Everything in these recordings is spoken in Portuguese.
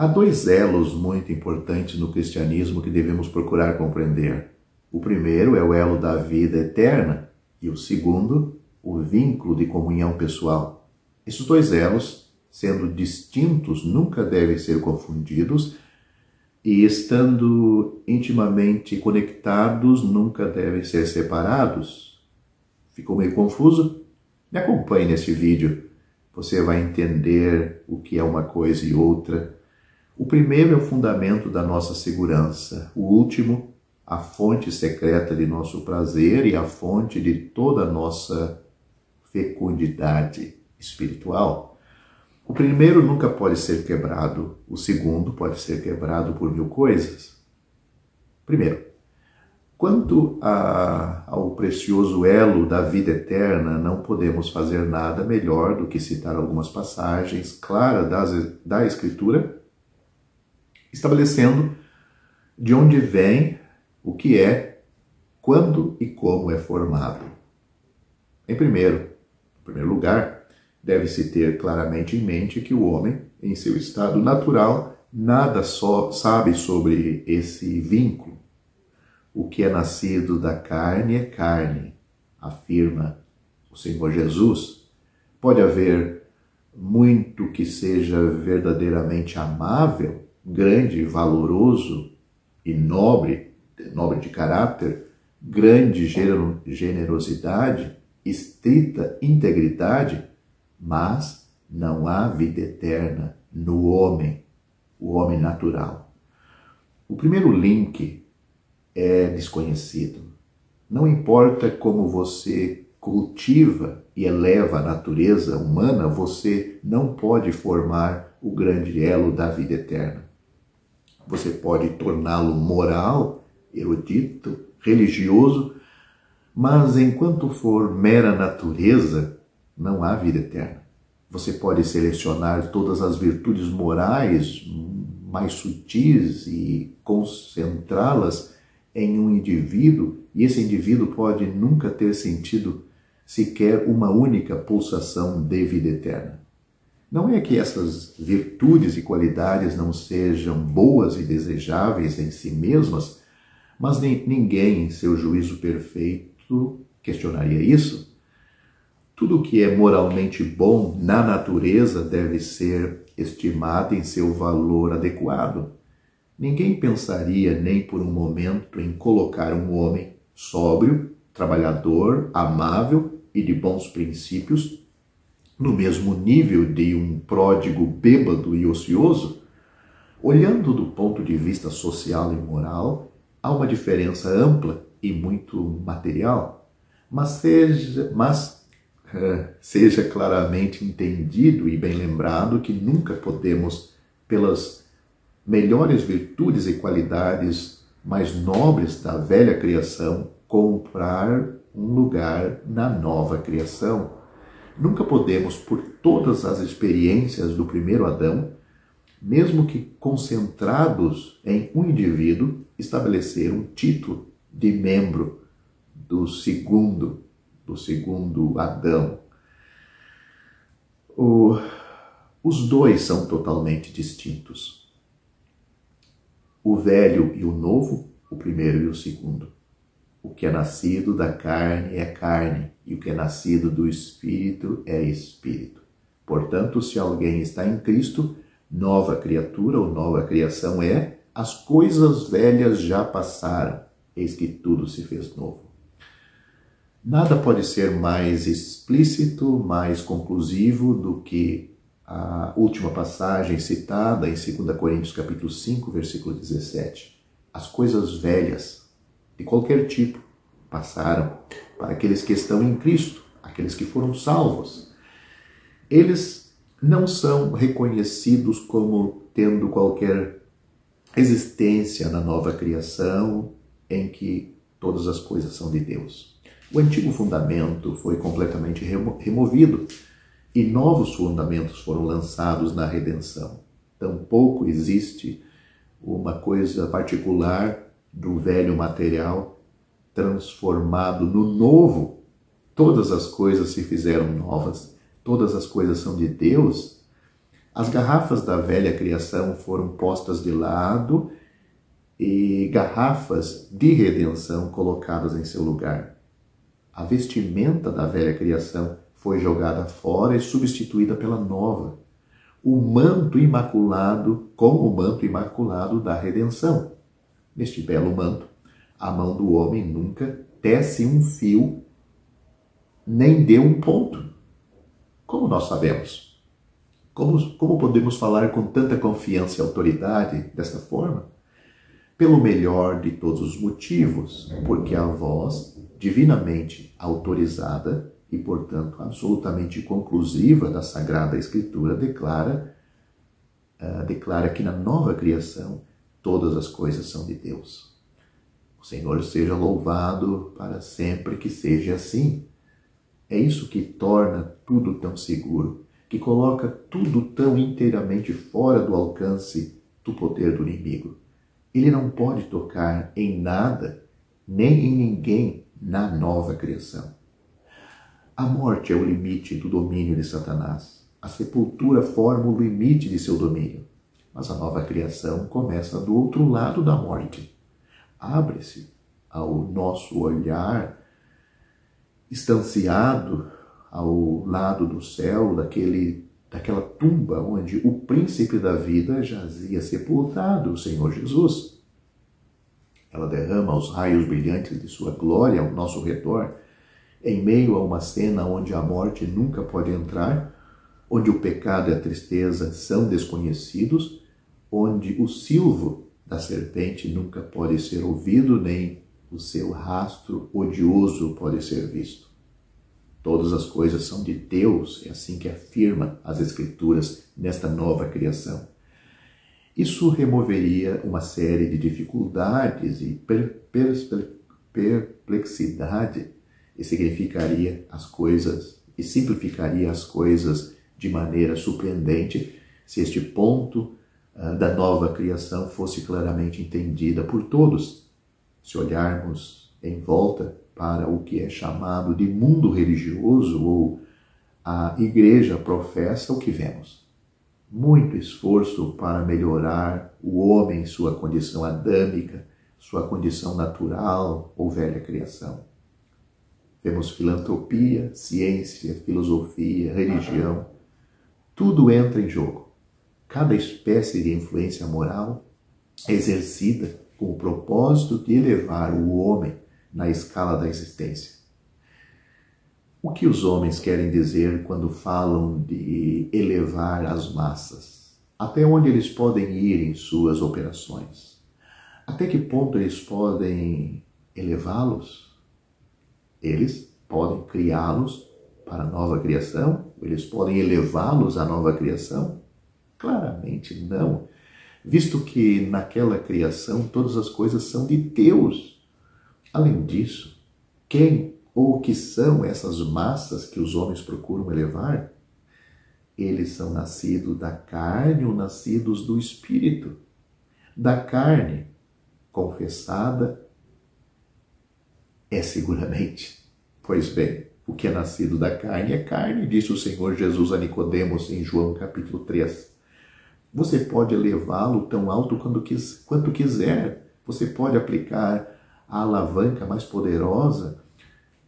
Há dois elos muito importantes no cristianismo que devemos procurar compreender. O primeiro é o elo da vida eterna e o segundo, o vínculo de comunhão pessoal. Esses dois elos, sendo distintos, nunca devem ser confundidos e, estando intimamente conectados, nunca devem ser separados. Ficou meio confuso? Me acompanhe neste vídeo. Você vai entender o que é uma coisa e outra. O primeiro é o fundamento da nossa segurança. O último, a fonte secreta de nosso prazer e a fonte de toda a nossa fecundidade espiritual. O primeiro nunca pode ser quebrado. O segundo pode ser quebrado por mil coisas. Primeiro, quanto ao precioso elo da vida eterna, não podemos fazer nada melhor do que citar algumas passagens claras da Escritura, estabelecendo de onde vem, o que é, quando e como é formado. Em primeiro lugar, deve-se ter claramente em mente que o homem, em seu estado natural, nada só sabe sobre esse vínculo. O que é nascido da carne é carne, afirma o Senhor Jesus. Pode haver muito que seja verdadeiramente amável, grande, valoroso e nobre de caráter, grande generosidade, estrita integridade, mas não há vida eterna no homem, o homem natural. O primeiro link é desconhecido. Não importa como você cultiva e eleva a natureza humana, você não pode formar o grande elo da vida eterna. Você pode torná-lo moral, erudito, religioso, mas enquanto for mera natureza, não há vida eterna. Você pode selecionar todas as virtudes morais mais sutis e concentrá-las em um indivíduo, e esse indivíduo pode nunca ter sentido sequer uma única pulsação de vida eterna. Não é que essas virtudes e qualidades não sejam boas e desejáveis em si mesmas, mas ninguém, em seu juízo perfeito, questionaria isso. Tudo que é moralmente bom na natureza deve ser estimado em seu valor adequado. Ninguém pensaria nem por um momento em colocar um homem sóbrio, trabalhador, amável e de bons princípios no mesmo nível de um pródigo bêbado e ocioso. Olhando do ponto de vista social e moral, há uma diferença ampla e muito material, mas seja claramente entendido e bem lembrado que nunca podemos, pelas melhores virtudes e qualidades mais nobres da velha criação, comprar um lugar na nova criação. Nunca podemos, por todas as experiências do primeiro Adão, mesmo que concentrados em um indivíduo, estabelecer um título de membro do segundo Adão. Os dois são totalmente distintos. O velho e o novo, o primeiro e o segundo. O que é nascido da carne é carne, e o que é nascido do Espírito é Espírito. Portanto, se alguém está em Cristo, nova criatura ou nova criação é, as coisas velhas já passaram, eis que tudo se fez novo. Nada pode ser mais explícito, mais conclusivo do que a última passagem citada em 2 Coríntios capítulo 5, versículo 17. As coisas velhas, de qualquer tipo, passaram para aqueles que estão em Cristo, aqueles que foram salvos. Eles não são reconhecidos como tendo qualquer existência na nova criação em que todas as coisas são de Deus. O antigo fundamento foi completamente removido e novos fundamentos foram lançados na redenção. Tampouco existe uma coisa particular do velho material transformado no novo. Todas as coisas se fizeram novas, todas as coisas são de Deus. As garrafas da velha criação foram postas de lado e garrafas de redenção colocadas em seu lugar. A vestimenta da velha criação foi jogada fora e substituída pela nova, o manto imaculado como o manto imaculado da redenção. Neste belo manto, a mão do homem nunca tece um fio, nem deu um ponto. Como nós sabemos? Como podemos falar com tanta confiança e autoridade desta forma? Pelo melhor de todos os motivos, porque a voz divinamente autorizada e, portanto, absolutamente conclusiva da Sagrada Escritura declara que na nova criação todas as coisas são de Deus. O Senhor seja louvado para sempre que seja assim. É isso que torna tudo tão seguro, que coloca tudo tão inteiramente fora do alcance do poder do inimigo. Ele não pode tocar em nada, nem em ninguém na nova criação. A morte é o limite do domínio de Satanás. A sepultura forma o limite de seu domínio. Mas a nova criação começa do outro lado da morte. Abre-se ao nosso olhar, estanciado ao lado do céu, daquela tumba onde o príncipe da vida jazia sepultado, o Senhor Jesus. Ela derrama os raios brilhantes de sua glória ao nosso redor, em meio a uma cena onde a morte nunca pode entrar, onde o pecado e a tristeza são desconhecidos, onde o silvo da serpente nunca pode ser ouvido, nem o seu rastro odioso pode ser visto. Todas as coisas são de Deus, é assim que afirma as Escrituras nesta nova criação. Isso removeria uma série de dificuldades e perplexidade e significaria as coisas e simplificaria as coisas de maneira surpreendente se este ponto da nova criação fosse claramente entendida por todos. Se olharmos em volta para o que é chamado de mundo religioso ou a igreja professa, o que vemos? Muito esforço para melhorar o homem, sua condição adâmica, sua condição natural ou velha criação. Vemos filantropia, ciência, filosofia, religião. Tudo entra em jogo. Cada espécie de influência moral é exercida com o propósito de elevar o homem na escala da existência. O que os homens querem dizer quando falam de elevar as massas? Até onde eles podem ir em suas operações? Até que ponto eles podem elevá-los? Eles podem criá-los para a nova criação? Eles podem elevá-los à nova criação? Claramente não, visto que naquela criação todas as coisas são de Deus. Além disso, quem ou o que são essas massas que os homens procuram elevar? Eles são nascidos da carne ou nascidos do Espírito. Da carne, confessada, é seguramente. Pois bem, o que é nascido da carne é carne, disse o Senhor Jesus a Nicodemos em João capítulo 3. Você pode elevá-lo tão alto quanto quiser. Você pode aplicar a alavanca mais poderosa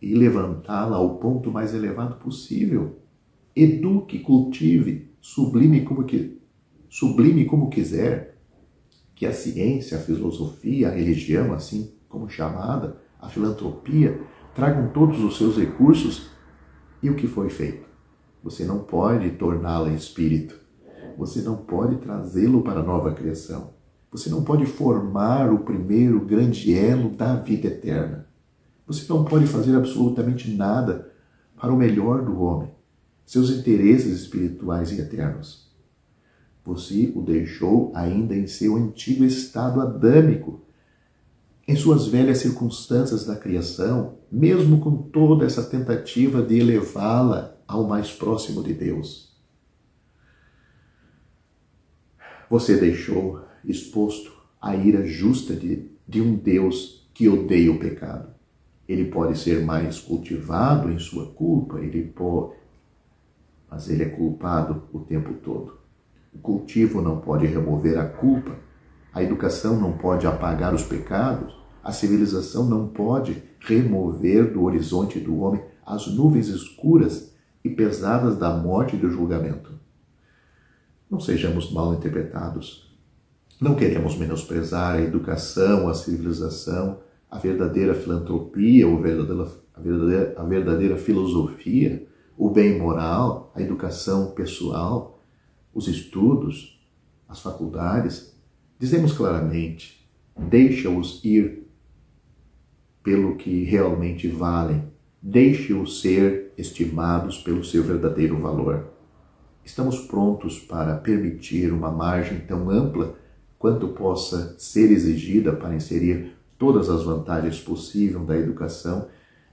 e levantá-la ao ponto mais elevado possível. Eduque, cultive, sublime como quiser. Que a ciência, a filosofia, a religião, assim como chamada, a filantropia, tragam todos os seus recursos. E o que foi feito? Você não pode torná-la espírito. Você não pode trazê-lo para a nova criação. Você não pode formar o primeiro grande elo da vida eterna. Você não pode fazer absolutamente nada para o melhor do homem, seus interesses espirituais e eternos. Você o deixou ainda em seu antigo estado adâmico, em suas velhas circunstâncias da criação, mesmo com toda essa tentativa de elevá-la ao mais próximo de Deus. Você deixou exposto à ira justa de um Deus que odeia o pecado. Ele pode ser mais cultivado em sua culpa, mas ele é culpado o tempo todo. O cultivo não pode remover a culpa, a educação não pode apagar os pecados, a civilização não pode remover do horizonte do homem as nuvens escuras e pesadas da morte e do julgamento. Não sejamos mal interpretados. Não queremos menosprezar a educação, a civilização, a verdadeira filantropia, a verdadeira filosofia, o bem moral, a educação pessoal, os estudos, as faculdades. Dizemos claramente, deixa-os ir pelo que realmente valem, deixe-os ser estimados pelo seu verdadeiro valor. Estamos prontos para permitir uma margem tão ampla quanto possa ser exigida para inserir todas as vantagens possíveis da educação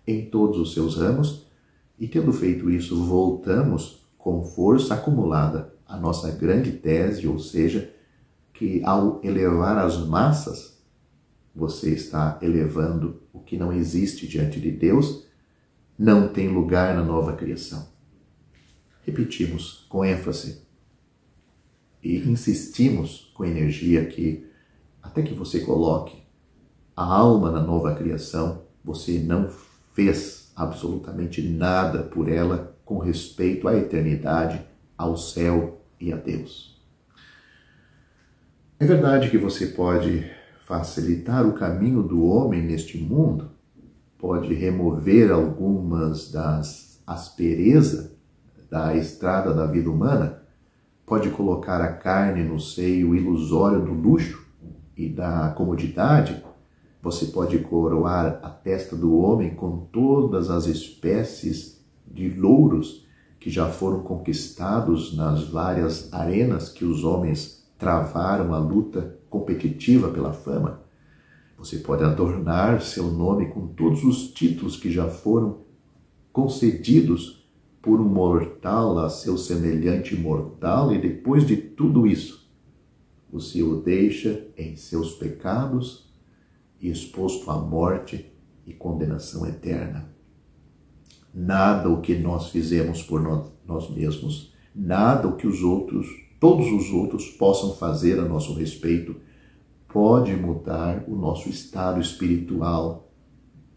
em todos os seus ramos, e tendo feito isso, voltamos com força acumulada à nossa grande tese, ou seja, que ao elevar as massas, você está elevando o que não existe diante de Deus, não tem lugar na nova criação. Repetimos com ênfase e insistimos com energia que, até que você coloque a alma na nova criação, você não fez absolutamente nada por ela com respeito à eternidade, ao céu e a Deus. É verdade que você pode facilitar o caminho do homem neste mundo, pode remover algumas das asperezas da estrada da vida humana, pode colocar a carne no seio ilusório do luxo e da comodidade, você pode coroar a testa do homem com todas as espécies de louros que já foram conquistados nas várias arenas que os homens travaram a luta competitiva pela fama. Você pode adornar seu nome com todos os títulos que já foram concedidos por um mortal a seu semelhante mortal, e depois de tudo isso, você o deixa em seus pecados e exposto à morte e condenação eterna. Nada o que nós fizemos por nós mesmos, nada o que todos os outros possam fazer a nosso respeito, pode mudar o nosso estado espiritual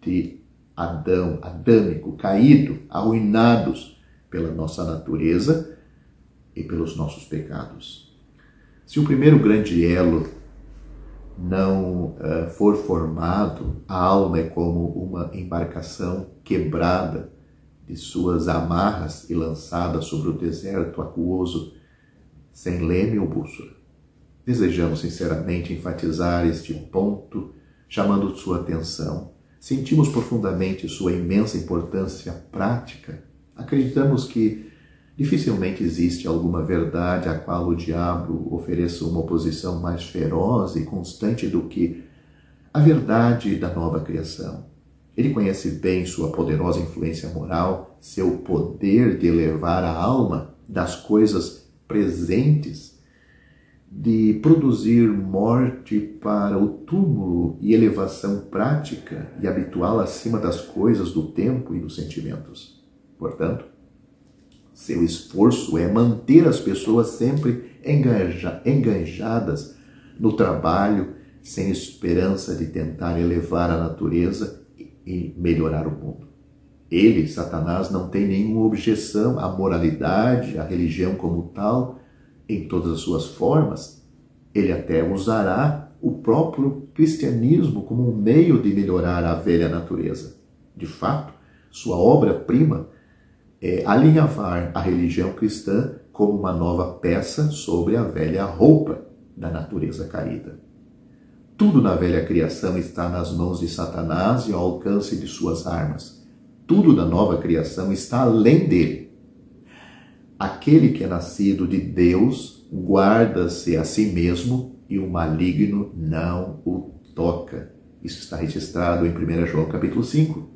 de adâmico, caído, arruinados pela nossa natureza e pelos nossos pecados. Se o primeiro grande elo não for formado, a alma é como uma embarcação quebrada de suas amarras e lançada sobre o deserto aquoso, sem leme ou bússola. Desejamos sinceramente enfatizar este ponto, chamando sua atenção. Sentimos profundamente sua imensa importância prática. Acreditamos que dificilmente existe alguma verdade à qual o diabo ofereça uma oposição mais feroz e constante do que a verdade da nova criação. Ele conhece bem sua poderosa influência moral, seu poder de elevar a alma das coisas presentes, de produzir morte para o túmulo e elevação prática e habitual acima das coisas do tempo e dos sentimentos. Portanto, seu esforço é manter as pessoas sempre enganjadas no trabalho, sem esperança de tentar elevar a natureza e melhorar o mundo. Ele, Satanás, não tem nenhuma objeção à moralidade, à religião como tal, em todas as suas formas. Ele até usará o próprio cristianismo como um meio de melhorar a velha natureza. De fato, sua obra-prima é alinhavar a religião cristã como uma nova peça sobre a velha roupa da natureza caída. Tudo na velha criação está nas mãos de Satanás e ao alcance de suas armas. Tudo da nova criação está além dele. Aquele que é nascido de Deus guarda-se a si mesmo e o maligno não o toca. Isso está registrado em 1 João capítulo 5.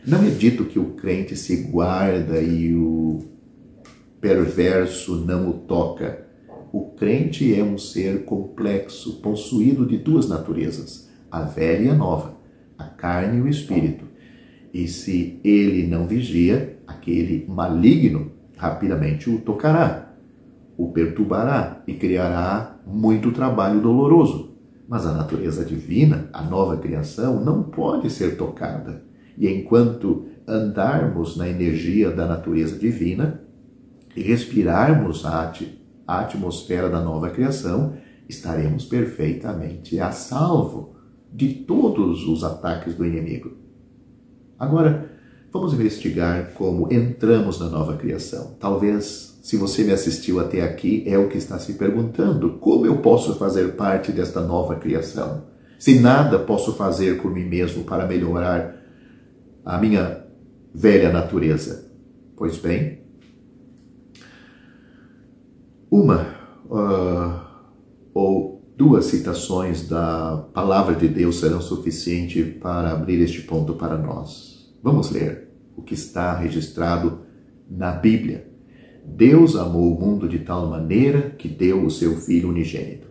Não é dito que o crente se guarda e o perverso não o toca. O crente é um ser complexo, possuído de duas naturezas, a velha e a nova, a carne e o espírito. E se ele não vigia, aquele maligno rapidamente o tocará. o perturbará e criará muito trabalho doloroso. Mas a natureza divina, a nova criação, não pode ser tocada. E enquanto andarmos na energia da natureza divina e respirarmos a atmosfera da nova criação, estaremos perfeitamente a salvo de todos os ataques do inimigo. Agora, vamos investigar como entramos na nova criação. Talvez, se você me assistiu até aqui, é o que está se perguntando. Como eu posso fazer parte desta nova criação? Se nada posso fazer por mim mesmo para melhorar a minha velha natureza. Pois bem, uma ou duas citações da palavra de Deus serão suficientes para abrir este ponto para nós. Vamos ler o que está registrado na Bíblia. Deus amou o mundo de tal maneira que deu o seu Filho unigênito,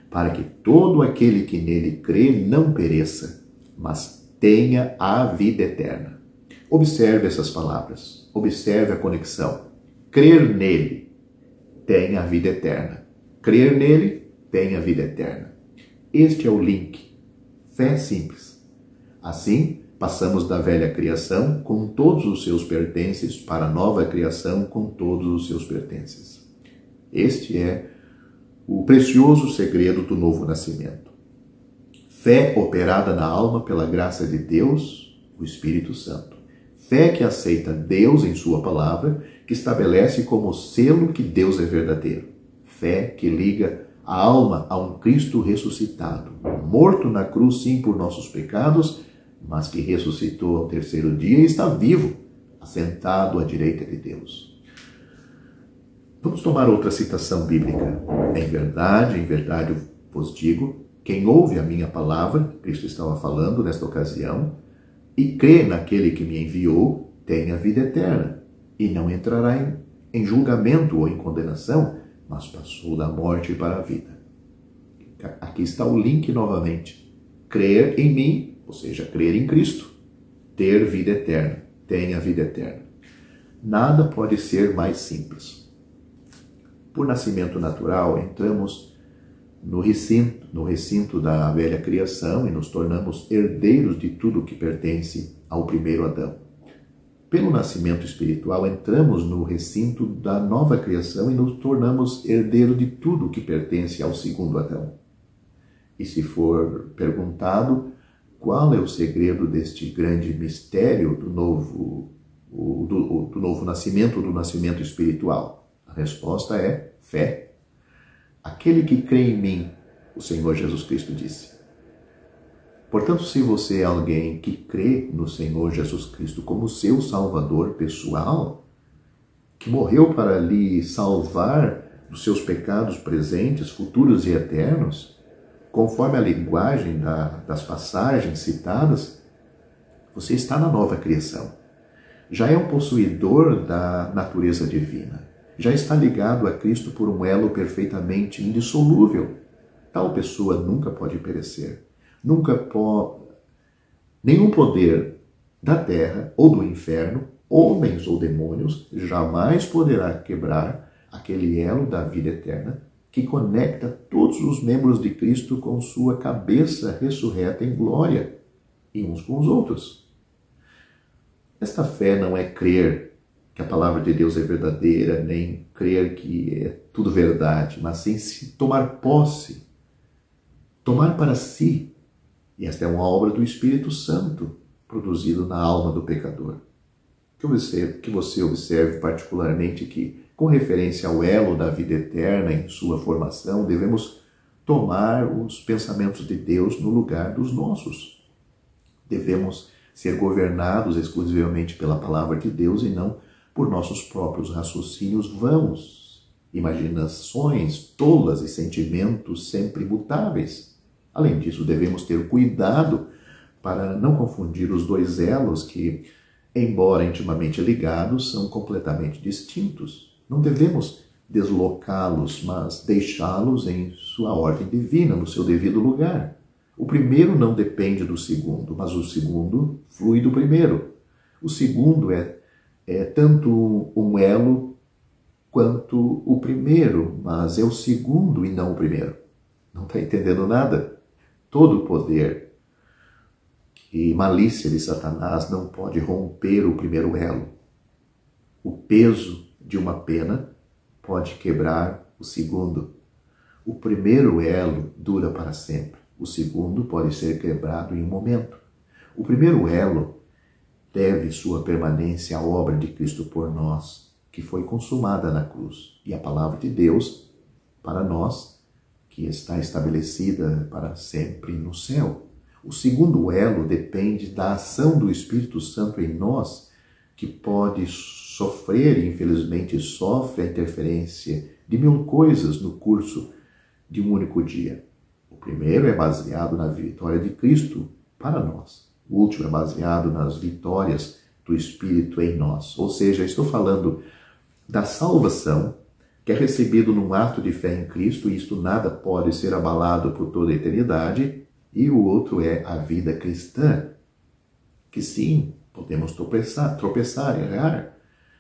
para que todo aquele que nele crê não pereça, mas tenha a vida eterna. Observe essas palavras, observe a conexão. Crer nele tem a vida eterna. Crer nele tem a vida eterna. Este é o link. Fé simples. Assim, passamos da velha criação com todos os seus pertences para a nova criação com todos os seus pertences. Este é o precioso segredo do novo nascimento. Fé operada na alma pela graça de Deus, o Espírito Santo. Fé que aceita Deus em sua palavra, que estabelece como selo que Deus é verdadeiro. Fé que liga a alma a um Cristo ressuscitado, morto na cruz sim por nossos pecados, mas que ressuscitou ao terceiro dia e está vivo, assentado à direita de Deus. Vamos tomar outra citação bíblica. Em verdade eu vos digo, quem ouve a minha palavra, Cristo estava falando nesta ocasião, e crê naquele que me enviou, tem a vida eterna, e não entrará em julgamento ou em condenação, mas passou da morte para a vida. Aqui está o link novamente. Crer em mim, ou seja, crer em Cristo, ter vida eterna, tem a vida eterna. Nada pode ser mais simples. Por nascimento natural, entramos no recinto da velha criação e nos tornamos herdeiros de tudo que pertence ao primeiro Adão. Pelo nascimento espiritual, entramos no recinto da nova criação e nos tornamos herdeiros de tudo que pertence ao segundo Adão. E se for perguntado qual é o segredo deste grande mistério do novo nascimento, do nascimento espiritual, a resposta é fé. Aquele que crê em mim, o Senhor Jesus Cristo disse. Portanto, se você é alguém que crê no Senhor Jesus Cristo como seu Salvador pessoal, que morreu para lhe salvar dos seus pecados presentes, futuros e eternos, conforme a linguagem das passagens citadas, você está na nova criação. Já é um possuidor da natureza divina. Já está ligado a Cristo por um elo perfeitamente indissolúvel. Tal pessoa nunca pode perecer. Nenhum poder da terra ou do inferno, homens ou demônios, jamais poderá quebrar aquele elo da vida eterna que conecta todos os membros de Cristo com sua cabeça ressurreta em glória e uns com os outros. Esta fé não é crer que a palavra de Deus é verdadeira, nem crer que é tudo verdade, mas sim se tomar posse, tomar para si. E esta é uma obra do Espírito Santo, produzido na alma do pecador. Que você observe particularmente que, com referência ao elo da vida eterna em sua formação, devemos tomar os pensamentos de Deus no lugar dos nossos. Devemos ser governados exclusivamente pela palavra de Deus e não por nossos próprios raciocínios vãos, imaginações tolas e sentimentos sempre mutáveis. Além disso, devemos ter cuidado para não confundir os dois elos que, embora intimamente ligados, são completamente distintos. Não devemos deslocá-los, mas deixá-los em sua ordem divina, no seu devido lugar. O primeiro não depende do segundo, mas o segundo flui do primeiro. O segundo é tanto um elo quanto o primeiro, mas é o segundo e não o primeiro. Não está entendendo nada? Todo o poder e malícia de Satanás não pode romper o primeiro elo. O peso de uma pena pode quebrar o segundo. O primeiro elo dura para sempre. O segundo pode ser quebrado em um momento. O primeiro elo deve sua permanência à obra de Cristo por nós, que foi consumada na cruz, e a palavra de Deus para nós, que está estabelecida para sempre no céu. O segundo elo depende da ação do Espírito Santo em nós, que pode sofrer, e infelizmente sofre, a interferência de 1000 coisas no curso de um único dia. O primeiro é baseado na vitória de Cristo para nós. O último é baseado nas vitórias do Espírito em nós. Ou seja, estou falando da salvação, que é recebido num ato de fé em Cristo, e isto nada pode ser abalado por toda a eternidade, e o outro é a vida cristã, que sim, podemos tropeçar, errar.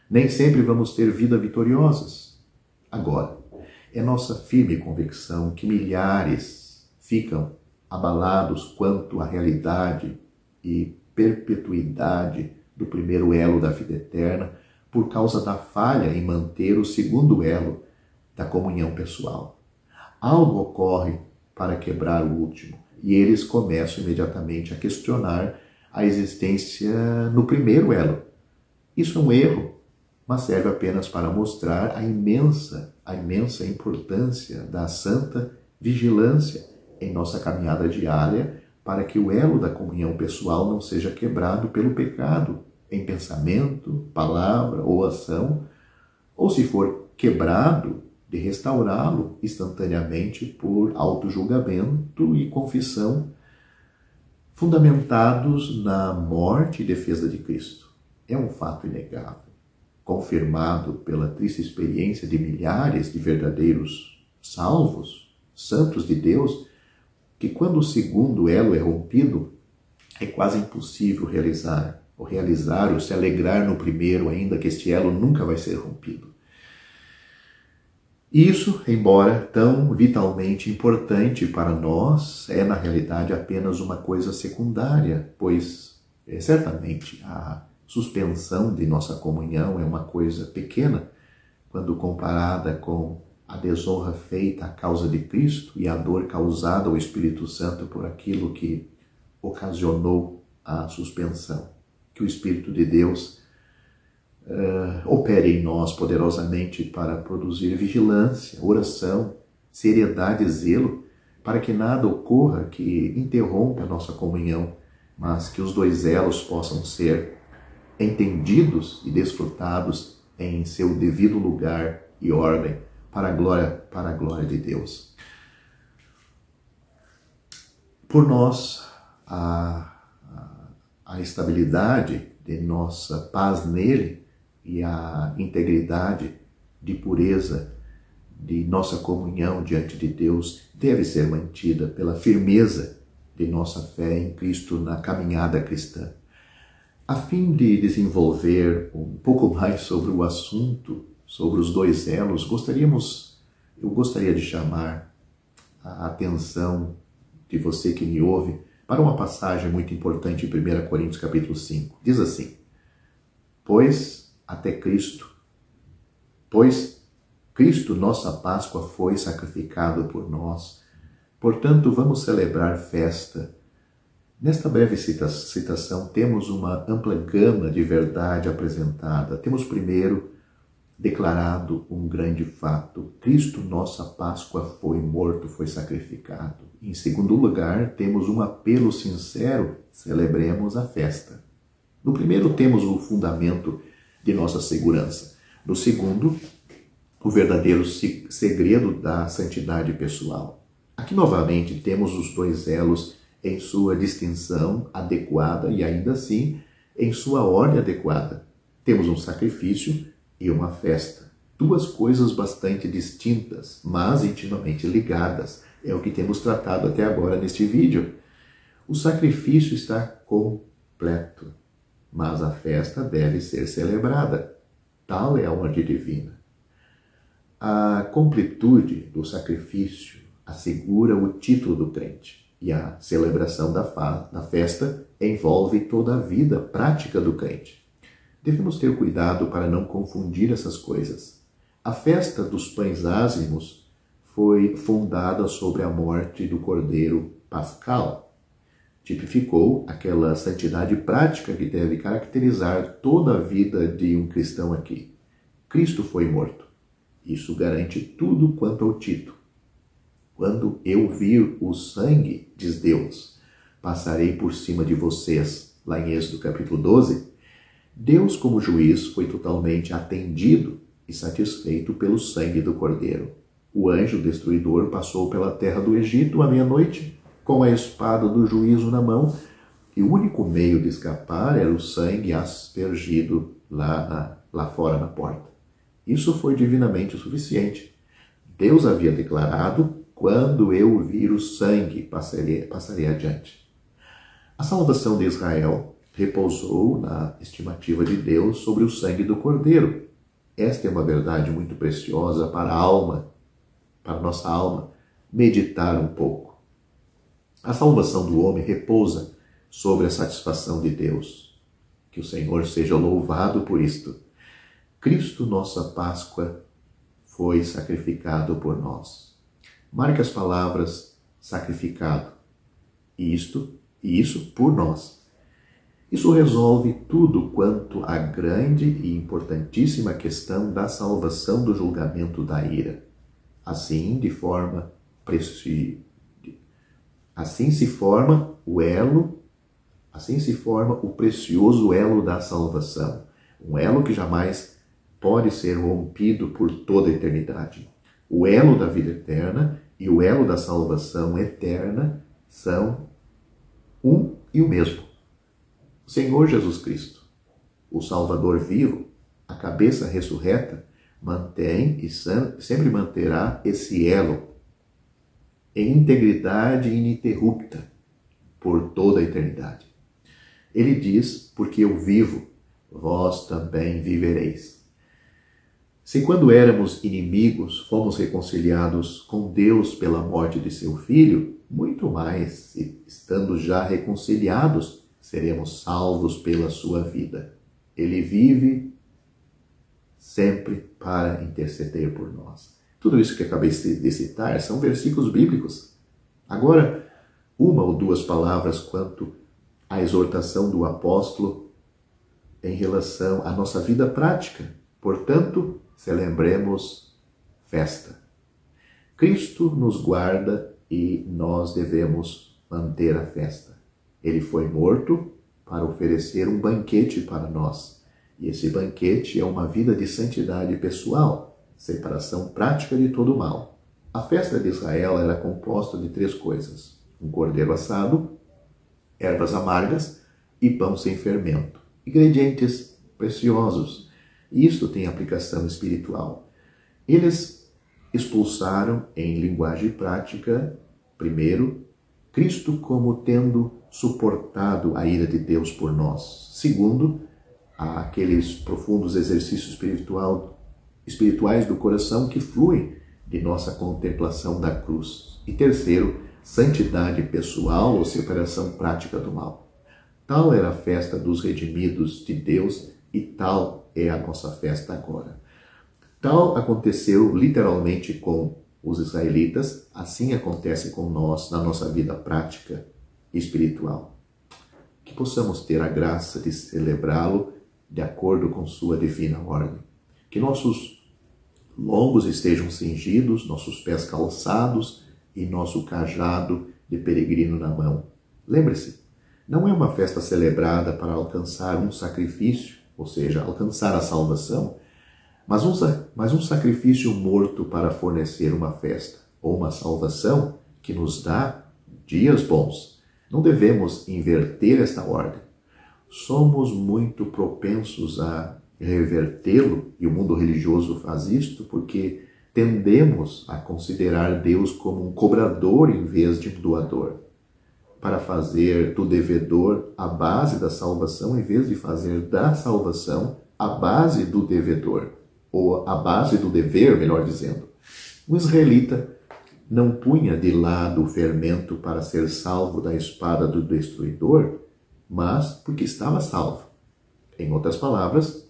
Nem sempre vamos ter vida vitoriosas. Agora, é nossa firme convicção que milhares ficam abalados quanto à realidade e perpetuidade do primeiro elo da vida eterna por causa da falha em manter o segundo elo da comunhão pessoal. Algo ocorre para quebrar o último e eles começam imediatamente a questionar a existência no primeiro elo. Isso é um erro, mas serve apenas para mostrar a imensa importância da santa vigilância em nossa caminhada diária para que o elo da comunhão pessoal não seja quebrado pelo pecado em pensamento, palavra ou ação, ou se for quebrado, de restaurá-lo instantaneamente por autojulgamento e confissão fundamentados na morte e defesa de Cristo. É um fato inegável, confirmado pela triste experiência de milhares de verdadeiros salvos, santos de Deus, que quando o segundo elo é rompido, é quase impossível realizar ou se alegrar no primeiro, ainda que este elo nunca vai ser rompido. Isso, embora tão vitalmente importante para nós, é na realidade apenas uma coisa secundária, pois certamente a suspensão de nossa comunhão é uma coisa pequena quando comparada com a desonra feita à causa de Cristo e a dor causada ao Espírito Santo por aquilo que ocasionou a suspensão. Que o Espírito de Deus opere em nós poderosamente para produzir vigilância, oração, seriedade e zelo, para que nada ocorra que interrompa a nossa comunhão, mas que os dois elos possam ser entendidos e desfrutados em seu devido lugar e ordem, para a glória de Deus. Por nós, a estabilidade de nossa paz nele e a integridade de pureza de nossa comunhão diante de Deus deve ser mantida pela firmeza de nossa fé em Cristo na caminhada cristã. A fim de desenvolver um pouco mais sobre o assunto, sobre os dois elos, eu gostaria de chamar a atenção de você que me ouve para uma passagem muito importante em 1 Coríntios capítulo 5. Diz assim: Pois Cristo, nossa Páscoa, foi sacrificado por nós. Portanto, vamos celebrar festa. Nesta breve citação, temos uma ampla gama de verdade apresentada. Temos primeiro declarado um grande fato. Cristo, nossa Páscoa, foi morto, foi sacrificado. Em segundo lugar, temos um apelo sincero, celebremos a festa. No primeiro, temos o fundamento de nossa segurança. No segundo, o verdadeiro segredo da santidade pessoal. Aqui, novamente, temos os dois elos em sua distinção adequada e, ainda assim, em sua ordem adequada. Temos um sacrifício e uma festa. Duas coisas bastante distintas, mas intimamente ligadas. É o que temos tratado até agora neste vídeo. O sacrifício está completo, mas a festa deve ser celebrada. Tal é a ordem divina. A completude do sacrifício assegura o título do crente, e a celebração da festa envolve toda a vida prática do crente. Devemos ter cuidado para não confundir essas coisas. A festa dos pães ázimos foi fundada sobre a morte do Cordeiro Pascal. Tipificou aquela santidade prática que deve caracterizar toda a vida de um cristão aqui. Cristo foi morto. Isso garante tudo quanto ao título. Quando eu vir o sangue, diz Deus, passarei por cima de vocês. Lá em Êxodo capítulo 12, Deus como juiz foi totalmente atendido e satisfeito pelo sangue do Cordeiro. O anjo destruidor passou pela terra do Egito à meia-noite, com a espada do juízo na mão, e o único meio de escapar era o sangue aspergido lá fora na porta. Isso foi divinamente o suficiente. Deus havia declarado: quando eu vir o sangue, passarei adiante. A salvação de Israel repousou na estimativa de Deus sobre o sangue do Cordeiro. Esta é uma verdade muito preciosa para a alma, para a nossa alma, meditar um pouco. A salvação do homem repousa sobre a satisfação de Deus. Que o Senhor seja louvado por isto. Cristo, nossa Páscoa, foi sacrificado por nós. Marque as palavras sacrificado. E isso por nós. Isso resolve tudo quanto à grande e importantíssima questão da salvação do julgamento da ira. Assim se forma o precioso elo da salvação, um elo que jamais pode ser rompido por toda a eternidade. O elo da vida eterna e o elo da salvação eterna são um e o mesmo. O Senhor Jesus Cristo, o Salvador vivo, a cabeça ressurreta, mantém e sempre manterá esse elo em integridade ininterrupta por toda a eternidade. Ele diz: porque eu vivo, vós também vivereis. Se quando éramos inimigos fomos reconciliados com Deus pela morte de seu Filho, muito mais, se estando já reconciliados, seremos salvos pela sua vida. Ele vive sempre para interceder por nós. Tudo isso que acabei de citar são versículos bíblicos. Agora, uma ou duas palavras quanto à exortação do apóstolo em relação à nossa vida prática. Portanto, celebremos festa. Cristo nos guarda e nós devemos manter a festa. Ele foi morto para oferecer um banquete para nós. E esse banquete é uma vida de santidade pessoal, separação prática de todo o mal. A festa de Israel era composta de 3 coisas: um cordeiro assado, ervas amargas e pão sem fermento. Ingredientes preciosos. E isto tem aplicação espiritual. Eles expulsaram, em linguagem prática, primeiro, Cristo como tendo suportado a ira de Deus por nós. Segundo, aqueles profundos exercícios espirituais do coração que fluem de nossa contemplação da cruz. E terceiro, santidade pessoal ou separação prática do mal. Tal era a festa dos redimidos de Deus e tal é a nossa festa agora. Tal aconteceu literalmente com os israelitas, assim acontece com nós na nossa vida prática e espiritual. Que possamos ter a graça de celebrá-lo de acordo com sua divina ordem. Que nossos lombos estejam cingidos, nossos pés calçados e nosso cajado de peregrino na mão. Lembre-se, não é uma festa celebrada para alcançar um sacrifício, ou seja, alcançar a salvação, mas um sacrifício morto para fornecer uma festa, ou uma salvação que nos dá dias bons. Não devemos inverter esta ordem. Somos muito propensos a revertê-lo, e o mundo religioso faz isto porque tendemos a considerar Deus como um cobrador em vez de um doador, para fazer do devedor a base da salvação em vez de fazer da salvação a base do devedor. ou a base do dever, melhor dizendo. O israelita não punha de lado o fermento para ser salvo da espada do destruidor, mas porque estava salvo. Em outras palavras,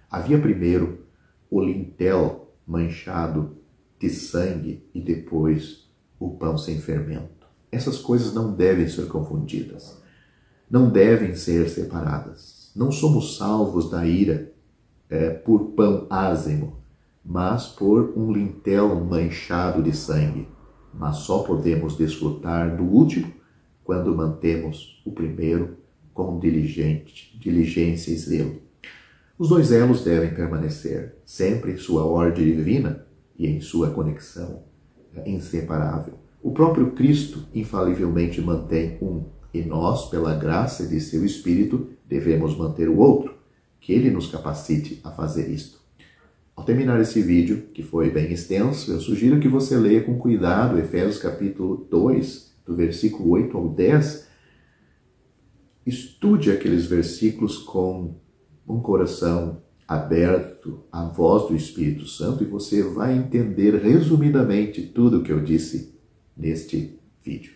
havia primeiro o lintel manchado de sangue e depois o pão sem fermento. Essas coisas não devem ser confundidas, não devem ser separadas. Não somos salvos da ira por pão ázimo, mas por um lintel manchado de sangue. Mas só podemos desfrutar do último quando mantemos o primeiro com diligência e zelo. Os dois elos devem permanecer sempre em sua ordem divina e em sua conexão inseparável. O próprio Cristo infalivelmente mantém um, e nós, pela graça de seu Espírito, devemos manter o outro, que ele nos capacite a fazer isto. Ao terminar esse vídeo, que foi bem extenso, eu sugiro que você leia com cuidado Efésios capítulo 2, do versículo 8 ao 10. Estude aqueles versículos com um coração aberto à voz do Espírito Santo e você vai entender resumidamente tudo o que eu disse neste vídeo.